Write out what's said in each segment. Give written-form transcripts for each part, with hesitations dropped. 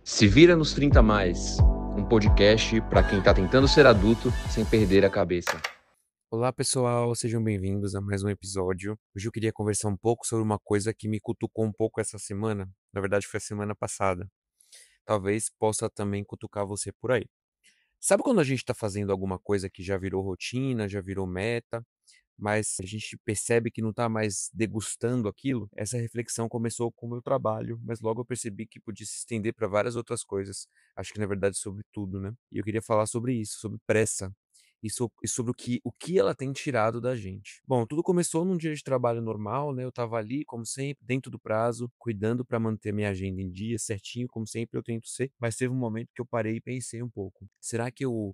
Se vira nos 30 mais, um podcast para quem tá tentando ser adulto sem perder a cabeça. Olá pessoal, sejam bem-vindos a mais um episódio. Hoje eu queria conversar um pouco sobre uma coisa que me cutucou um pouco essa semana. Na verdade foi a semana passada. Talvez possa também cutucar você por aí. Sabe quando a gente está fazendo alguma coisa que já virou rotina, já virou meta, mas a gente percebe que não está mais degustando aquilo? Essa reflexão começou com o meu trabalho, mas logo eu percebi que podia se estender para várias outras coisas. Acho que na verdade sobre tudo, né? E eu queria falar sobre isso, sobre pressa. E sobre o que ela tem tirado da gente. Bom, tudo começou num dia de trabalho normal, né? Eu estava ali, como sempre, dentro do prazo, cuidando para manter minha agenda em dia, certinho, como sempre eu tento ser. Mas teve um momento que eu parei e pensei um pouco: será que eu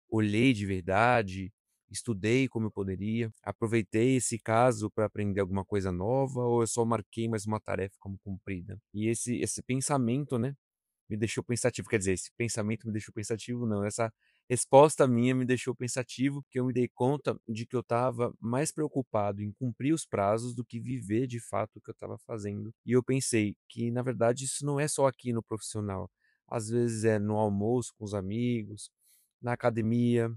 olhei de verdade, estudei como eu poderia, aproveitei esse caso para aprender alguma coisa nova, ou eu só marquei mais uma tarefa como cumprida? E esse pensamento, né, me deixou pensativo. Quer dizer, esse pensamento me deixou pensativo, não, essa resposta minha me deixou pensativo, porque eu me dei conta de que eu estava mais preocupado em cumprir os prazos do que viver de fato o que eu estava fazendo. E eu pensei que, na verdade, isso não é só aqui no profissional. Às vezes é no almoço com os amigos, na academia,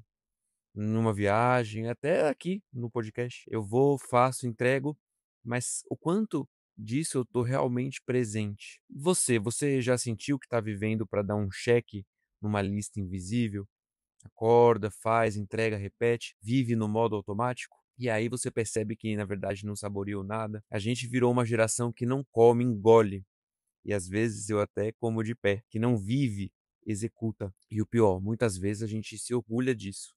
numa viagem, até aqui no podcast. Eu vou, faço, entrego, mas o quanto disso eu estou realmente presente? Você já sentiu que está vivendo para dar um cheque numa lista invisível? Acorda, faz, entrega, repete, vive no modo automático? E aí você percebe que na verdade não saboreou nada. A gente virou uma geração que não come, engole. E às vezes eu até como de pé, que não vive, executa. E o pior, muitas vezes a gente se orgulha disso.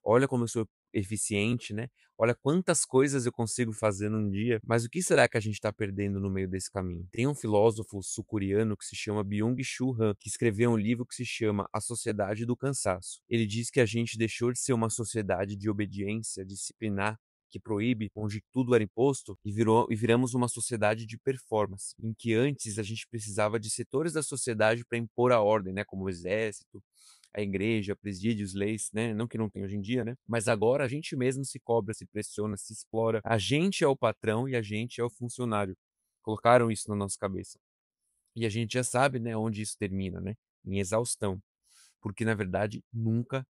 Olha como eu sou eficiente, né? Olha quantas coisas eu consigo fazer num dia, mas o que será que a gente está perdendo no meio desse caminho? Tem um filósofo sul-coreano que se chama Byung-Chul Han, que escreveu um livro que se chama A Sociedade do Cansaço. Ele diz que a gente deixou de ser uma sociedade de obediência disciplinar, que proíbe, onde tudo era imposto, e viramos uma sociedade de performance, em que antes a gente precisava de setores da sociedade para impor a ordem, né, como o exército, a igreja, presídios, leis, né? Não que não tem hoje em dia, né? Mas agora a gente mesmo se cobra, se pressiona, se explora. A gente é o patrão e a gente é o funcionário. Colocaram isso na nossa cabeça. E a gente já sabe, né, onde isso termina, né? Em exaustão. Porque na verdade nunca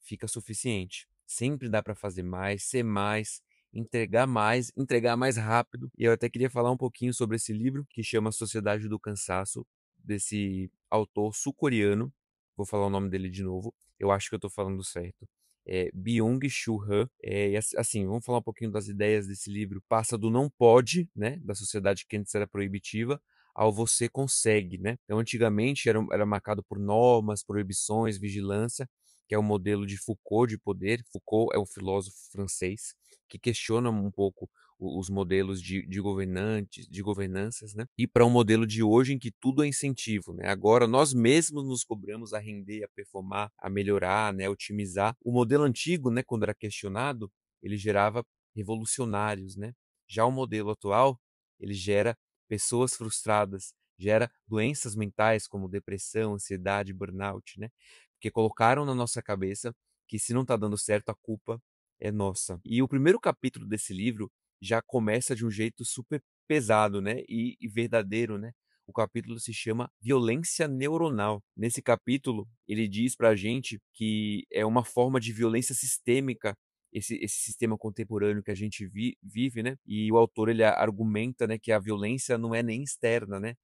fica suficiente. Sempre dá para fazer mais, ser mais, entregar mais rápido. E eu até queria falar um pouquinho sobre esse livro que chama Sociedade do Cansaço, desse autor sul-coreano. Vou falar o nome dele de novo. Eu acho que eu estou falando certo. É Byung-Chul Han. E assim, vamos falar um pouquinho das ideias desse livro. Passa do não pode, né, da sociedade que antes era proibitiva, ao você consegue, né? Então, antigamente era marcado por normas, proibições, vigilância, que é o modelo de Foucault de poder. Foucault é um filósofo francês que questiona um pouco os modelos de governantes, de governanças, né? E para um modelo de hoje em que tudo é incentivo, né? Agora nós mesmos nos cobramos a render, a performar, a melhorar, né? A otimizar. O modelo antigo, né? Quando era questionado, ele gerava revolucionários, né? Já o modelo atual, ele gera pessoas frustradas, gera doenças mentais como depressão, ansiedade, burnout, né? Porque colocaram na nossa cabeça que se não está dando certo, a culpa é nossa. E o primeiro capítulo desse livro já começa de um jeito super pesado, né? E verdadeiro, né? O capítulo se chama Violência Neuronal. Nesse capítulo, ele diz pra gente que é uma forma de violência sistêmica esse sistema contemporâneo que a gente vive, né? E o autor ele argumenta, né, que a violência não é nem externa, né?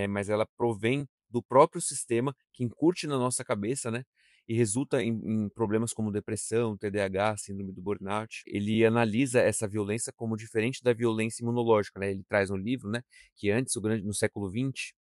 Mas ela provém do próprio sistema que incute na nossa cabeça, né? E resulta em problemas como depressão, TDAH, síndrome do burnout. Ele analisa essa violência como diferente da violência imunológica, né? Ele traz um livro, né, que antes, no século XX,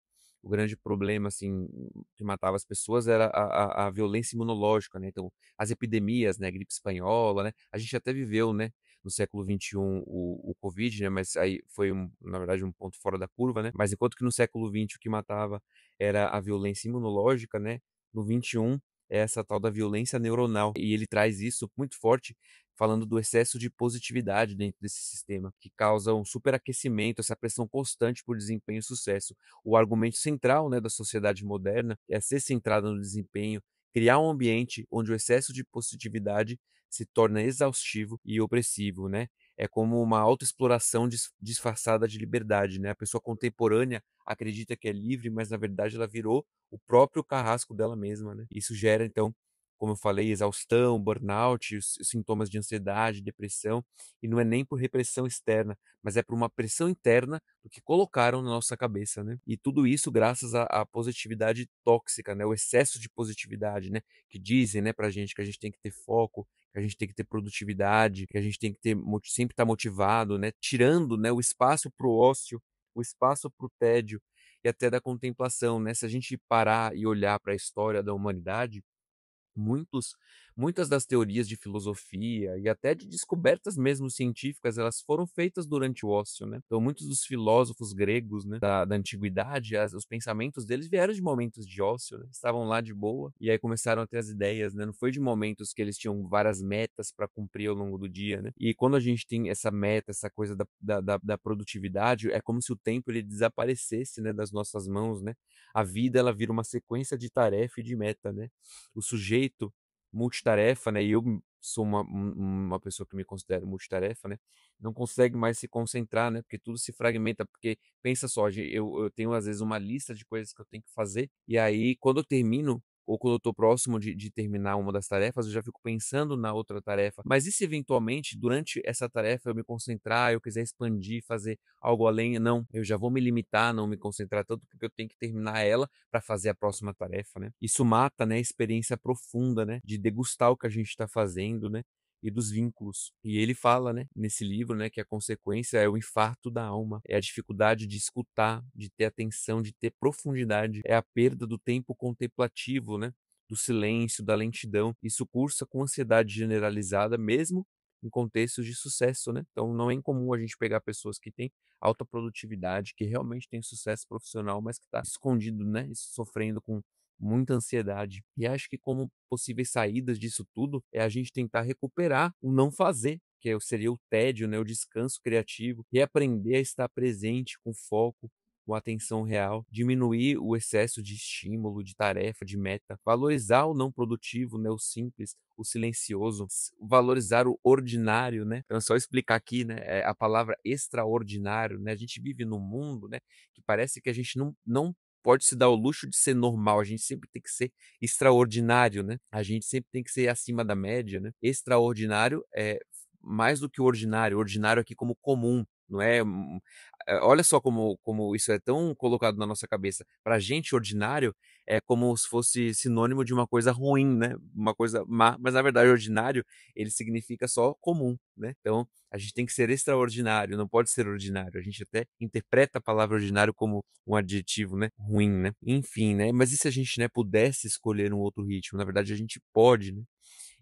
o grande problema assim que matava as pessoas era a violência imunológica, né? Então, as epidemias, né, gripe espanhola, né? A gente até viveu, né, no século XXI o Covid, né? Mas aí foi, na verdade, um ponto fora da curva, né? Mas enquanto que no século XX o que matava era a violência imunológica, né? No XXI é essa tal da violência neuronal. E ele traz isso muito forte, falando do excesso de positividade dentro desse sistema, que causa um superaquecimento, essa pressão constante por desempenho e sucesso. O argumento central, né, da sociedade moderna é ser centrada no desempenho, criar um ambiente onde o excesso de positividade se torna exaustivo e opressivo, né? é como uma autoexploração disfarçada de liberdade, né. A pessoa contemporânea acredita que é livre, mas na verdade ela virou o próprio carrasco dela mesma, né. Isso gera então, como eu falei, exaustão, burnout, os sintomas de ansiedade, depressão, e não é nem por repressão externa, mas é por uma pressão interna do que colocaram na nossa cabeça, né. E tudo isso graças à positividade tóxica, né, o excesso de positividade, né, que dizem, né, pra gente que a gente tem que ter foco, que a gente tem que ter produtividade, que a gente tem que ter sempre estar motivado, né, tirando, né, o espaço para o ócio, o espaço para o tédio e até da contemplação, né. Se a gente parar e olhar para a história da humanidade, Muitos muitas das teorias de filosofia e até de descobertas mesmo científicas, elas foram feitas durante o ócio, né. Então muitos dos filósofos gregos, né, da antiguidade, os pensamentos deles vieram de momentos de ócio, né, estavam lá de boa, e aí começaram a ter as ideias, né, não foi de momentos que eles tinham várias metas para cumprir ao longo do dia, né. E quando a gente tem essa meta, essa coisa da produtividade, é como se o tempo ele desaparecesse, né, das nossas mãos, né. A vida ela vira uma sequência de tarefa e de meta, né. O sujeito multitarefa, né, e eu sou uma pessoa que me considero multitarefa, né, não consegue mais se concentrar, né, porque tudo se fragmenta, porque pensa só, eu tenho às vezes uma lista de coisas que eu tenho que fazer, e aí quando eu termino, ou quando eu estou próximo de terminar uma das tarefas, eu já fico pensando na outra tarefa. Mas e se eventualmente durante essa tarefa eu me concentrar, eu quiser expandir, fazer algo além? Não, eu já vou me limitar a não me concentrar tanto, porque eu tenho que terminar ela para fazer a próxima tarefa, né. Isso mata, né, a experiência profunda, né, de degustar o que a gente está fazendo, né, e dos vínculos. E ele fala, né, nesse livro, né, que a consequência é o infarto da alma, é a dificuldade de escutar, de ter atenção, de ter profundidade, é a perda do tempo contemplativo, né, do silêncio, da lentidão. Isso cursa com ansiedade generalizada, mesmo em contextos de sucesso, né. Então não é incomum a gente pegar pessoas que têm alta produtividade, que realmente têm sucesso profissional, mas que está escondido, né, sofrendo com muita ansiedade. E acho que como possíveis saídas disso tudo, é a gente tentar recuperar o não fazer, que seria o tédio, né, o descanso criativo, e aprender a estar presente com foco, com atenção real, diminuir o excesso de estímulo, de tarefa, de meta, valorizar o não produtivo, né, o simples, o silencioso, valorizar o ordinário, né. Então é só explicar aqui, né, a palavra extraordinário, né, a gente vive num mundo, né, que parece que a gente não pode se dar o luxo de ser normal, a gente sempre tem que ser extraordinário, né, a gente sempre tem que ser acima da média, né. Extraordinário é mais do que o ordinário, ordinário aqui como comum, não é olha só como isso é tão colocado na nossa cabeça. Pra gente ordinário é como se fosse sinônimo de uma coisa ruim, né, uma coisa má, mas na verdade ordinário, ele significa só comum, né. Então, a gente tem que ser extraordinário, não pode ser ordinário. A gente até interpreta a palavra ordinário como um adjetivo, né, ruim, né. Enfim, né, mas e se a gente, né, pudesse escolher um outro ritmo? Na verdade a gente pode, né.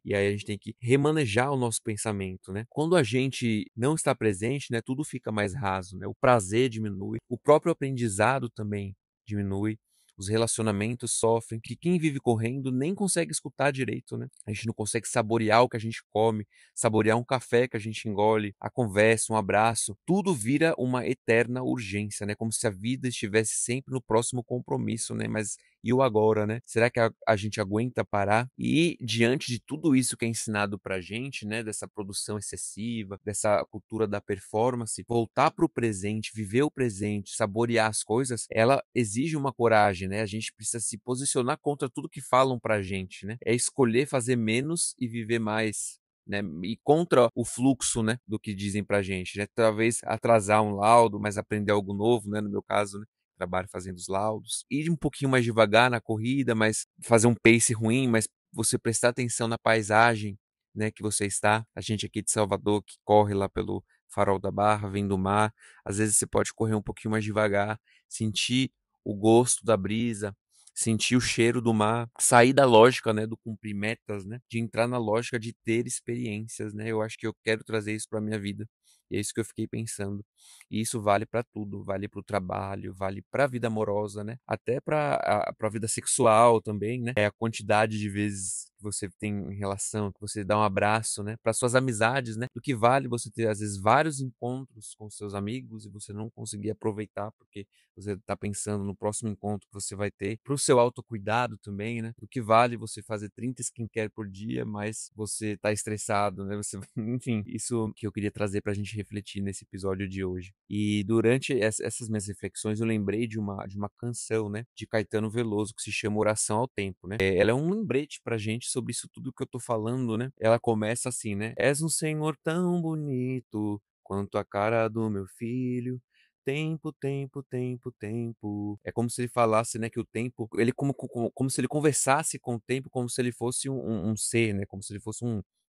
E aí a gente tem que remanejar o nosso pensamento, né. Quando a gente não está presente, né, tudo fica mais raso, né, o prazer diminui, o próprio aprendizado também diminui, os relacionamentos sofrem, que quem vive correndo nem consegue escutar direito, né. A gente não consegue saborear o que a gente come, saborear um café que a gente engole, a conversa, um abraço, tudo vira uma eterna urgência, né, como se a vida estivesse sempre no próximo compromisso, né, mas e o agora, né? Será que a gente aguenta parar? E diante de tudo isso que é ensinado pra gente, né, dessa produção excessiva, dessa cultura da performance, voltar para o presente, viver o presente, saborear as coisas, ela exige uma coragem, né? A gente precisa se posicionar contra tudo que falam pra gente, né? É escolher fazer menos e viver mais. Né, e contra o fluxo, né, do que dizem pra gente, né, talvez atrasar um laudo, mas aprender algo novo, né, no meu caso, né, trabalho fazendo os laudos, ir um pouquinho mais devagar na corrida, mas fazer um pace ruim, mas você prestar atenção na paisagem, né, que você está. A gente aqui de Salvador que corre lá pelo Farol da Barra, vem do mar, às vezes você pode correr um pouquinho mais devagar, sentir o gosto da brisa, sentir o cheiro do mar, sair da lógica, né, do cumprir metas, né, de entrar na lógica de ter experiências, né. Eu acho que eu quero trazer isso para minha vida, e é isso que eu fiquei pensando. E isso vale para tudo, vale para o trabalho, vale para a vida amorosa, né, até para a vida sexual também, né, é a quantidade de vezes que você tem em relação, que você dá um abraço, né, para suas amizades, né, do que vale você ter, às vezes, vários encontros com seus amigos e você não conseguir aproveitar, porque você tá pensando no próximo encontro que você vai ter, para o seu autocuidado também, né, do que vale você fazer 30 skincare por dia, mas você tá estressado, né, você enfim, isso que eu queria trazer pra gente refletir nesse episódio de hoje. E durante essas minhas reflexões eu lembrei de uma canção, né, de Caetano Veloso que se chama Oração ao Tempo, né. Ela é um lembrete pra gente sobre isso tudo que eu tô falando, né. Ela começa assim, né: "És um Senhor tão bonito quanto a cara do meu filho, tempo, tempo, tempo, tempo". É como se ele falasse, né, que o tempo ele como se ele conversasse com o tempo, como se ele fosse um ser, né, como se ele fosse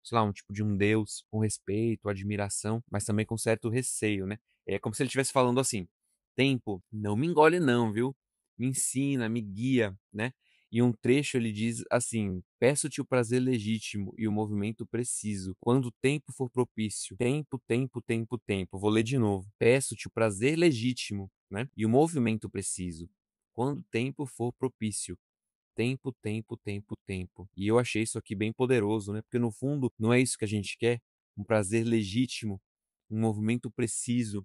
sei lá, um tipo de um deus, com respeito, admiração, mas também com certo receio, né. É como se ele estivesse falando assim: "Tempo, não me engole não, viu? Me ensina, me guia", né. E um trecho ele diz assim: "Peço-te o prazer legítimo e o movimento preciso, quando o tempo for propício. Tempo, tempo, tempo, tempo". Vou ler de novo: "Peço-te o prazer legítimo, né, e o movimento preciso, quando o tempo for propício. Tempo, tempo, tempo, tempo". E eu achei isso aqui bem poderoso, né, porque no fundo não é isso que a gente quer? Um prazer legítimo, um movimento preciso,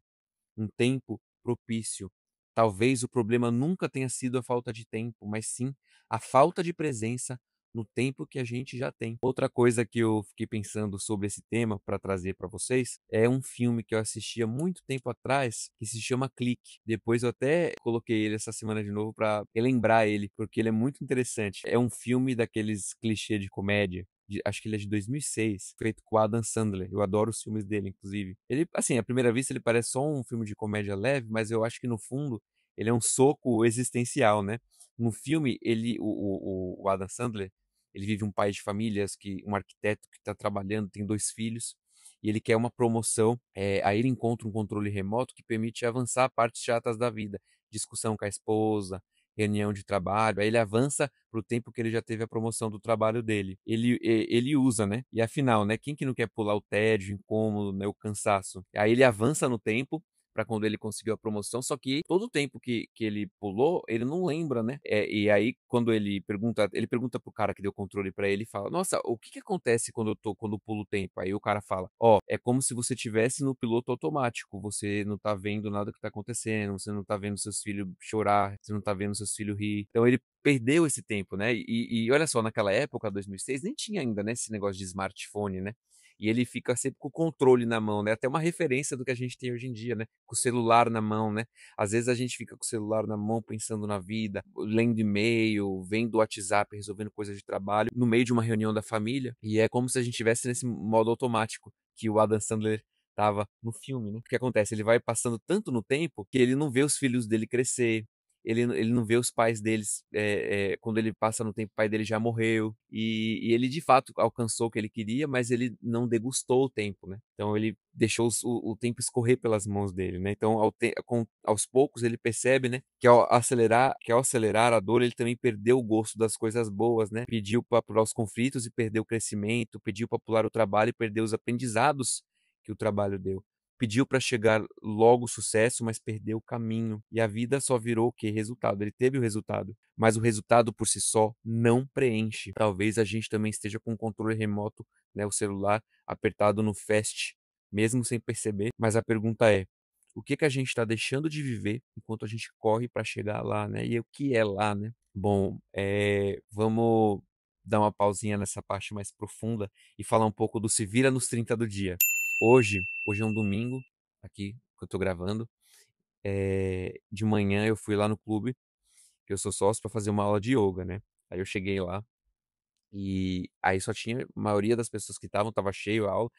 um tempo propício. Talvez o problema nunca tenha sido a falta de tempo, mas sim a falta de presença no tempo que a gente já tem. Outra coisa que eu fiquei pensando sobre esse tema para trazer para vocês é um filme que eu assisti há muito tempo atrás que se chama Clique. Depois eu até coloquei ele essa semana de novo para relembrar ele, porque ele é muito interessante. É um filme daqueles clichê de comédia acho que ele é de 2006, feito com o Adam Sandler. Eu adoro os filmes dele, inclusive. Ele, assim, à primeira vista, ele parece só um filme de comédia leve, mas eu acho que no fundo ele é um soco existencial, né? No filme, o Adam Sandler, ele vive um pai de famílias, um arquiteto que está trabalhando, tem 2 filhos, e ele quer uma promoção. Aí ele encontra um controle remoto que permite avançar partes chatas da vida, discussão com a esposa, reunião de trabalho, aí ele avança para o tempo que ele já teve a promoção do trabalho dele. Ele usa, né? E afinal, né? Quem que não quer pular o tédio, o incômodo, né? O cansaço? Aí ele avança no tempo para quando ele conseguiu a promoção, só que todo o tempo que ele pulou, ele não lembra, né? E aí, quando ele pergunta pro cara que deu o controle para ele e fala: Nossa, o que que acontece quando eu pulo o tempo? Aí o cara fala: Ó, é como se você tivesse no piloto automático, você não tá vendo nada que tá acontecendo, você não tá vendo seus filhos chorar, você não tá vendo seus filhos rir. Então ele perdeu esse tempo, né? E olha só, naquela época, 2006, nem tinha ainda, né, esse negócio de smartphone, né? E ele fica sempre com o controle na mão, né? Até uma referência do que a gente tem hoje em dia, né? Com o celular na mão, né? Às vezes a gente fica com o celular na mão pensando na vida, lendo e-mail, vendo o WhatsApp, resolvendo coisas de trabalho, no meio de uma reunião da família, e é como se a gente estivesse nesse modo automático que o Adam Sandler tava no filme, né? O que acontece? Ele vai passando tanto no tempo que ele não vê os filhos dele crescer, ele não vê os pais deles, quando ele passa no tempo, o pai dele já morreu, e ele de fato alcançou o que ele queria, mas ele não degustou o tempo, né? Então ele deixou o tempo escorrer pelas mãos dele, né? Então aos poucos ele percebe, né, que ao acelerar a dor ele também perdeu o gosto das coisas boas, né? Pediu para pular os conflitos e perdeu o crescimento, pediu para pular o trabalho e perdeu os aprendizados que o trabalho deu. Pediu para chegar logo o sucesso, mas perdeu o caminho. E a vida só virou o quê? Resultado. Ele teve o resultado, mas o resultado por si só não preenche. Talvez a gente também esteja com o controle remoto, né, o celular apertado no fast, mesmo sem perceber. Mas a pergunta é: o que que a gente está deixando de viver enquanto a gente corre para chegar lá, né? E o que é lá, né? Bom, vamos dar uma pausinha nessa parte mais profunda e falar um pouco do Se Vira nos 30 do dia. Hoje é um domingo, aqui que eu tô gravando. De manhã eu fui lá no clube, que eu sou sócio, para fazer uma aula de yoga, né. Aí eu cheguei lá, e aí só tinha a maioria das pessoas que estava cheio a aula,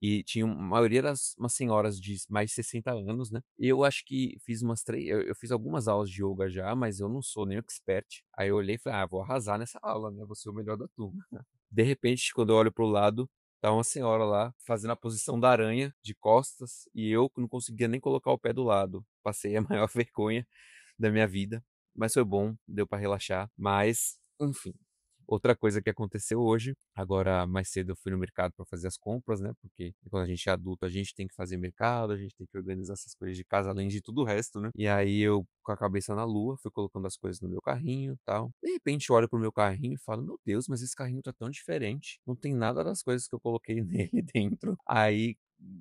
e tinha a maioria das umas senhoras de mais de 60 anos, né. E eu acho que fiz umas 3 eu fiz algumas aulas de yoga já, mas eu não sou nenhum expert. Aí eu olhei e falei: "Ah, vou arrasar nessa aula, né, vou ser o melhor da turma". De repente, quando eu olho para o lado, tá uma senhora lá fazendo a posição da aranha de costas e eu que não conseguia nem colocar o pé do lado. Passei a maior vergonha da minha vida, mas foi bom, deu para relaxar. Mas, enfim, Outra coisa que aconteceu hoje, agora mais cedo eu fui no mercado para fazer as compras, né, porque quando a gente é adulto, a gente tem que fazer mercado, a gente tem que organizar essas coisas de casa, além de tudo o resto, né. E aí eu, com a cabeça na lua, fui colocando as coisas no meu carrinho, e tal. De repente eu olho para o meu carrinho e falo: "Meu Deus, mas esse carrinho tá tão diferente, não tem nada das coisas que eu coloquei nele dentro". Aí,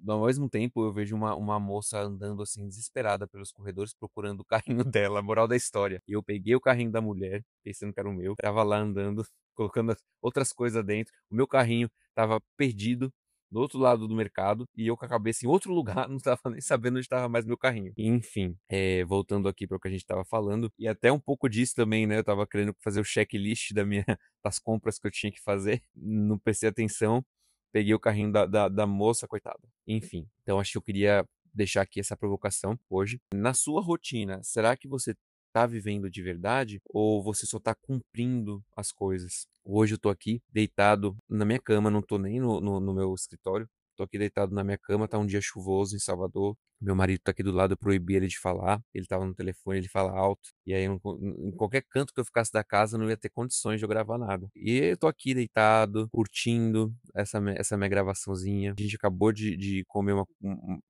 ao mesmo tempo, eu vejo uma moça andando, assim, desesperada pelos corredores procurando o carrinho dela, moral da história. E eu peguei o carrinho da mulher, pensando que era o meu, estava lá andando, colocando as outras coisas dentro. O meu carrinho estava perdido do outro lado do mercado e eu com a cabeça em outro lugar, não estava nem sabendo onde estava mais meu carrinho. Enfim, voltando aqui para o que a gente estava falando, e até um pouco disso também, né, eu estava querendo fazer o checklist da minha das compras que eu tinha que fazer, não prestei atenção, peguei o carrinho da moça, coitada. Enfim, então acho que eu queria deixar aqui essa provocação hoje. Na sua rotina, será que você tá vivendo de verdade ou você só tá cumprindo as coisas? Hoje eu tô aqui deitado na minha cama, não tô nem no meu escritório, tô aqui deitado na minha cama, tá um dia chuvoso em Salvador. Meu marido tá aqui do lado, eu proibi ele de falar, ele estava no telefone, ele fala alto, e aí eu não co em qualquer canto que eu ficasse da casa, eu não ia ter condições de eu gravar nada. E eu tô aqui deitado, curtindo essa minha gravaçãozinha. A gente acabou de comer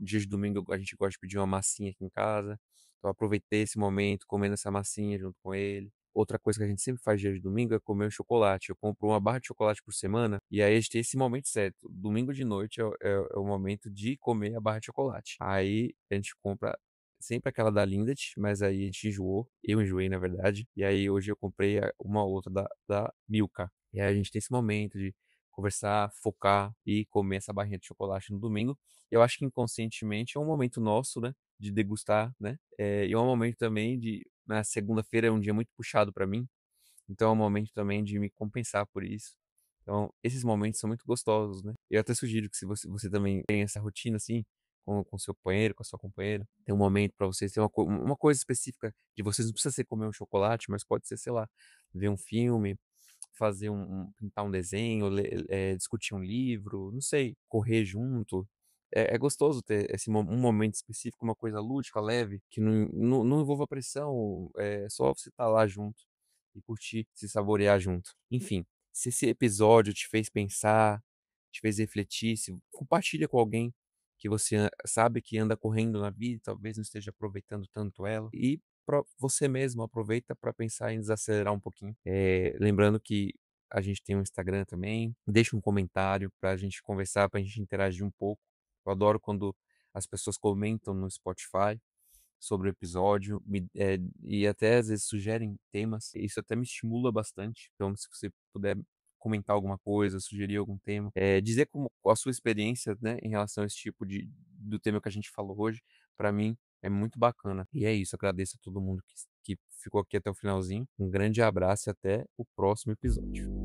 dia de domingo a gente gosta de pedir uma massinha aqui em casa, então eu aproveitei esse momento comendo essa massinha junto com ele. Outra coisa que a gente sempre faz dia de domingo é comer um chocolate. Eu compro uma barra de chocolate por semana, e aí a gente tem esse momento certo. Domingo de noite é o momento de comer a barra de chocolate. Aí a gente compra sempre aquela da Lindt, mas aí a gente enjoou. Eu enjoei, na verdade. E aí hoje eu comprei uma outra da Milka. E aí a gente tem esse momento de conversar, focar e comer essa barrinha de chocolate no domingo. Eu acho que inconscientemente é um momento nosso, né, de degustar, né? E é um momento também de na segunda-feira é um dia muito puxado para mim, então é um momento também de me compensar por isso. Então, esses momentos são muito gostosos, né. Eu até sugiro que se você também tem essa rotina, assim, com seu companheiro, com a sua companheira, tem um momento para vocês ter uma coisa específica de vocês, não precisa ser comer um chocolate, mas pode ser, sei lá, ver um filme, fazer pintar um desenho, discutir um livro, não sei, correr junto. É gostoso ter um momento específico, uma coisa lúdica, leve, que não envolva pressão, é só você estar lá junto e curtir, se saborear junto. Enfim, se esse episódio te fez pensar, te fez refletir, se compartilha com alguém que você sabe que anda correndo na vida e talvez não esteja aproveitando tanto ela. E você mesmo aproveita para pensar em desacelerar um pouquinho. Lembrando que a gente tem um Instagram também, deixa um comentário para a gente conversar, para a gente interagir um pouco. Eu adoro quando as pessoas comentam no Spotify sobre o episódio, e até às vezes sugerem temas, isso até me estimula bastante. Então, se você puder comentar alguma coisa, sugerir algum tema, dizer como qual a sua experiência, né, em relação a esse tipo do tema que a gente falou hoje, para mim é muito bacana. E é isso, agradeço a todo mundo que ficou aqui até o finalzinho. Um grande abraço e até o próximo episódio.